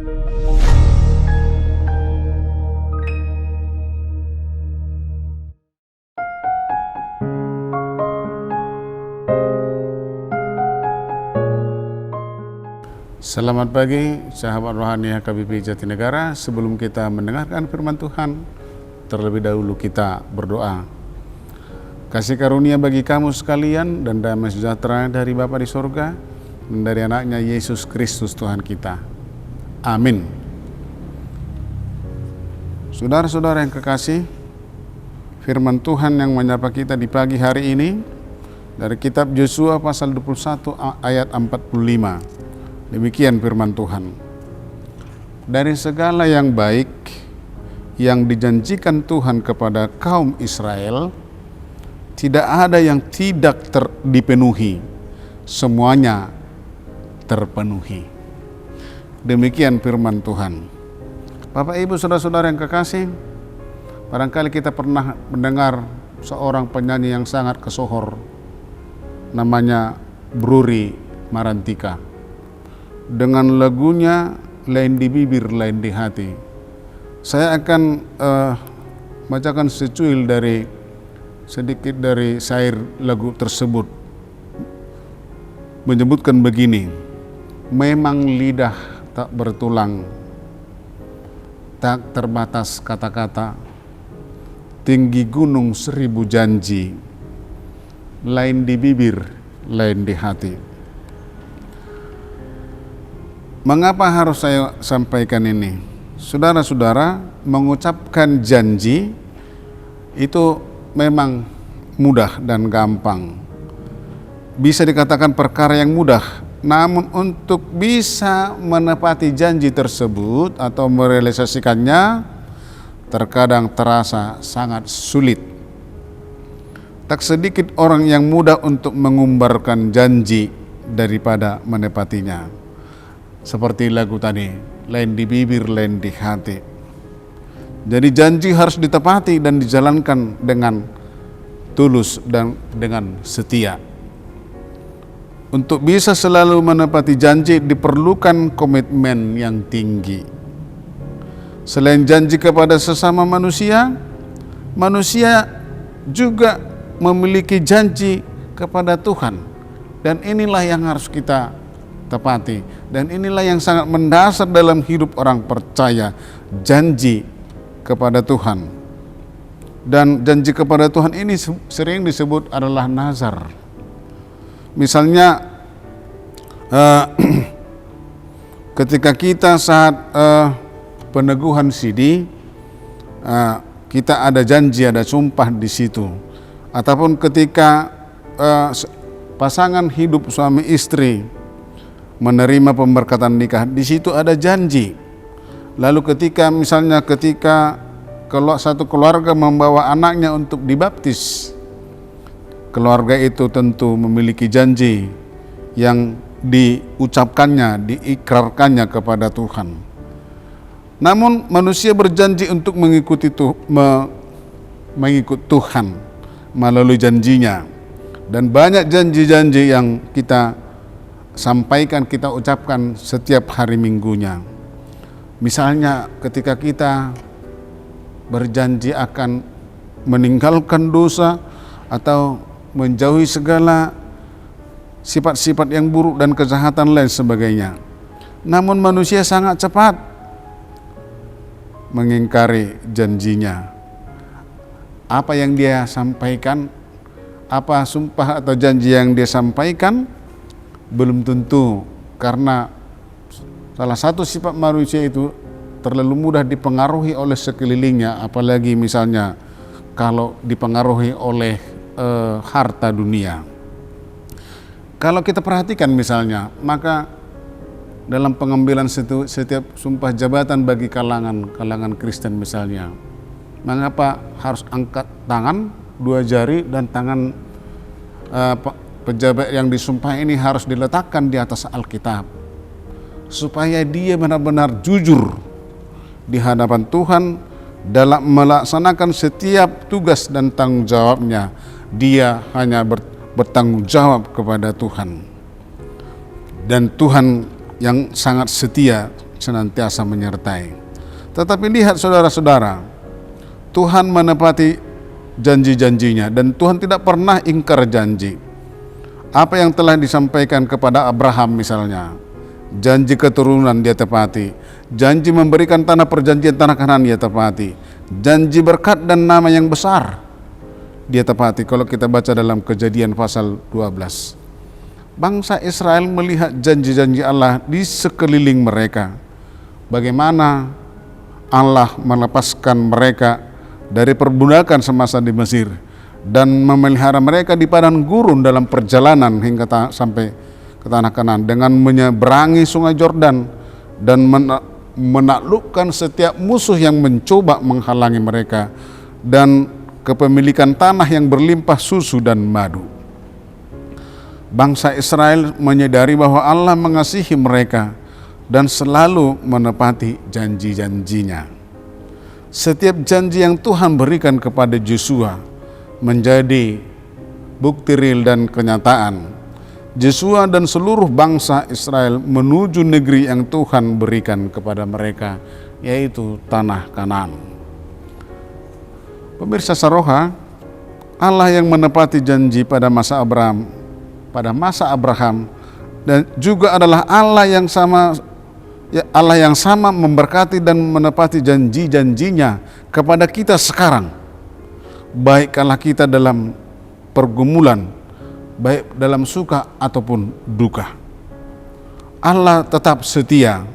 Selamat pagi, sahabat rohani HKBP Jatinegara. Sebelum kita mendengarkan firman Tuhan, terlebih dahulu kita berdoa. Kasih karunia bagi kamu sekalian dan damai sejahtera dari Bapa di sorga dan dari anaknya Yesus Kristus Tuhan kita. Amin. Saudara-saudara yang kekasih, firman Tuhan yang menyapa kita di pagi hari ini dari kitab Yosua pasal 21 ayat 45. Demikian firman Tuhan. Dari segala yang baik yang dijanjikan Tuhan kepada kaum Israel, tidak ada yang tidak dipenuhi. Semuanya terpenuhi. Demikian firman Tuhan. Bapak, Ibu, saudara-saudara yang kekasih, barangkali kita pernah mendengar seorang penyanyi yang sangat kesohor, namanya Bruri Marantika, dengan lagunya Lain di Bibir, Lain di Hati. Saya akan bacakan sedikit dari syair lagu tersebut. Menyebutkan begini: memang lidah tak bertulang, tak terbatas kata-kata, tinggi gunung 1000 janji, lain di bibir, lain di hati. Mengapa harus saya sampaikan ini? Saudara-saudara, mengucapkan janji itu memang mudah dan gampang. Bisa dikatakan perkara yang mudah, namun untuk bisa menepati janji tersebut atau merealisasikannya terkadang terasa sangat sulit. Tak sedikit orang yang mudah untuk mengumbarkan janji daripada menepatinya. Seperti lagu tadi, lain di bibir, lain di hati. Jadi janji harus ditepati dan dijalankan dengan tulus dan dengan setia. Untuk bisa selalu menepati janji diperlukan komitmen yang tinggi. Selain janji kepada sesama manusia, manusia juga memiliki janji kepada Tuhan. Dan inilah yang harus kita tepati, dan inilah yang sangat mendasar dalam hidup orang percaya, janji kepada Tuhan. Dan janji kepada Tuhan ini sering disebut adalah nazar. Misalnya ketika kita saat peneguhan sidi, kita ada janji, ada sumpah di situ. Ataupun ketika pasangan hidup suami istri menerima pemberkatan nikah, di situ ada janji. Lalu ketika kalau satu keluarga membawa anaknya untuk dibaptis, keluarga itu tentu memiliki janji yang diucapkannya, diikrarkannya kepada Tuhan. Namun manusia berjanji untuk mengikut Tuhan melalui janjinya, dan banyak janji-janji yang kita sampaikan, kita ucapkan setiap hari minggunya. Misalnya ketika kita berjanji akan meninggalkan dosa atau menjauhi segala sifat-sifat yang buruk dan kejahatan lain sebagainya. Namun manusia sangat cepat mengingkari janjinya. Apa yang dia sampaikan, apa sumpah atau janji yang dia sampaikan, belum tentu, karena salah satu sifat manusia itu terlalu mudah dipengaruhi oleh sekelilingnya, apalagi misalnya kalau dipengaruhi oleh harta dunia. Kalau kita perhatikan misalnya, maka dalam pengambilan setiap sumpah jabatan bagi kalangan Kristen misalnya, mengapa harus angkat tangan, 2 jari, dan tangan pejabat yang disumpah ini harus diletakkan di atas Alkitab, supaya dia benar-benar jujur di hadapan Tuhan dalam melaksanakan setiap tugas dan tanggung jawabnya. Dia hanya bertanggung jawab kepada Tuhan, dan Tuhan yang sangat setia senantiasa menyertai. Tetapi lihat saudara-saudara, Tuhan menepati janji-janjinya dan Tuhan tidak pernah ingkar janji. Apa yang telah disampaikan kepada Abraham misalnya, janji keturunan dia tepati, janji memberikan tanah perjanjian tanah Kanaan dia tepati, janji berkat dan nama yang besar dia tepati. Kalau kita baca dalam Kejadian pasal 12, bangsa Israel melihat janji-janji Allah di sekeliling mereka. Bagaimana Allah melepaskan mereka dari perbudakan semasa di Mesir dan memelihara mereka di padang gurun dalam perjalanan hingga sampai ke tanah Kanaan dengan menyeberangi sungai Yordan dan menaklukkan setiap musuh yang mencoba menghalangi mereka, dan kepemilikan tanah yang berlimpah susu dan madu. Bangsa Israel menyadari bahwa Allah mengasihi mereka dan selalu menepati janji-janjinya. Setiap janji yang Tuhan berikan kepada Yosua menjadi bukti real dan kenyataan. Yosua dan seluruh bangsa Israel menuju negeri yang Tuhan berikan kepada mereka, yaitu tanah Kanaan. Pemirsa Saroha, Allah yang menepati janji pada masa Abraham dan juga adalah Allah yang sama memberkati dan menepati janji-janjinya kepada kita sekarang. Baik kala kita dalam pergumulan, baik dalam suka ataupun duka, Allah tetap setia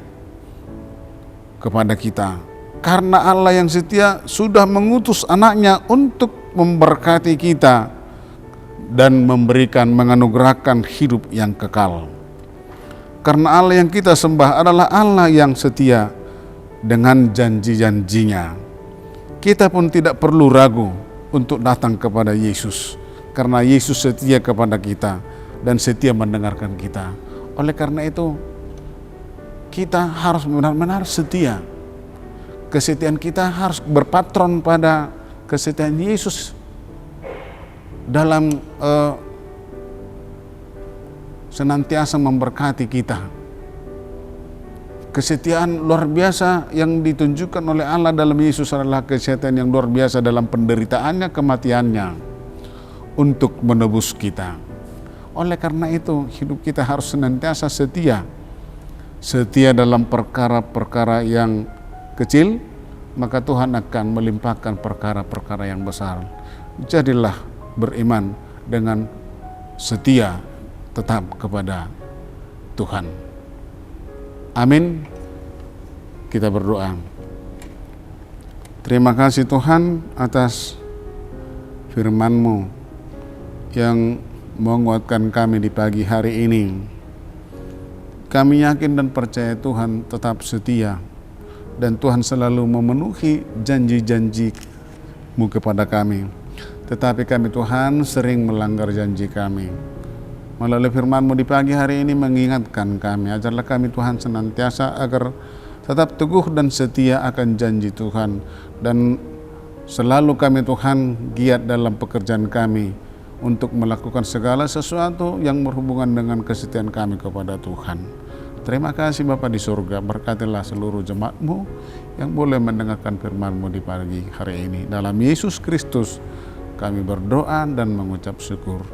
kepada kita. Karena Allah yang setia sudah mengutus anaknya untuk memberkati kita dan menganugerahkan hidup yang kekal. Karena Allah yang kita sembah adalah Allah yang setia dengan janji-janjinya. Kita pun tidak perlu ragu untuk datang kepada Yesus, karena Yesus setia kepada kita dan setia mendengarkan kita. Oleh karena itu, kita harus benar-benar setia. Kesetiaan kita harus berpatron pada kesetiaan Yesus dalam senantiasa memberkati kita. Kesetiaan luar biasa yang ditunjukkan oleh Allah dalam Yesus adalah kesetiaan yang luar biasa dalam penderitaannya, kematiannya untuk menebus kita. Oleh karena itu, hidup kita harus senantiasa setia. Setia dalam perkara-perkara yang kecil, maka Tuhan akan melimpahkan perkara-perkara yang besar. Jadilah beriman dengan setia tetap kepada Tuhan. Amin. Kita berdoa. Terima kasih Tuhan atas firman-Mu yang menguatkan kami di pagi hari ini. Kami yakin dan percaya Tuhan tetap setia dan Tuhan selalu memenuhi janji-janji-Mu kepada kami. Tetapi kami Tuhan sering melanggar janji kami. Melalui firman-Mu di pagi hari ini mengingatkan kami, ajarlah kami Tuhan senantiasa agar tetap teguh dan setia akan janji Tuhan, dan selalu kami Tuhan giat dalam pekerjaan kami untuk melakukan segala sesuatu yang berhubungan dengan kesetiaan kami kepada Tuhan. Terima kasih Bapa di surga, berkatilah seluruh jemaat-Mu yang boleh mendengarkan firman-Mu di pagi hari ini. Dalam Yesus Kristus kami berdoa dan mengucap syukur.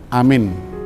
Amin.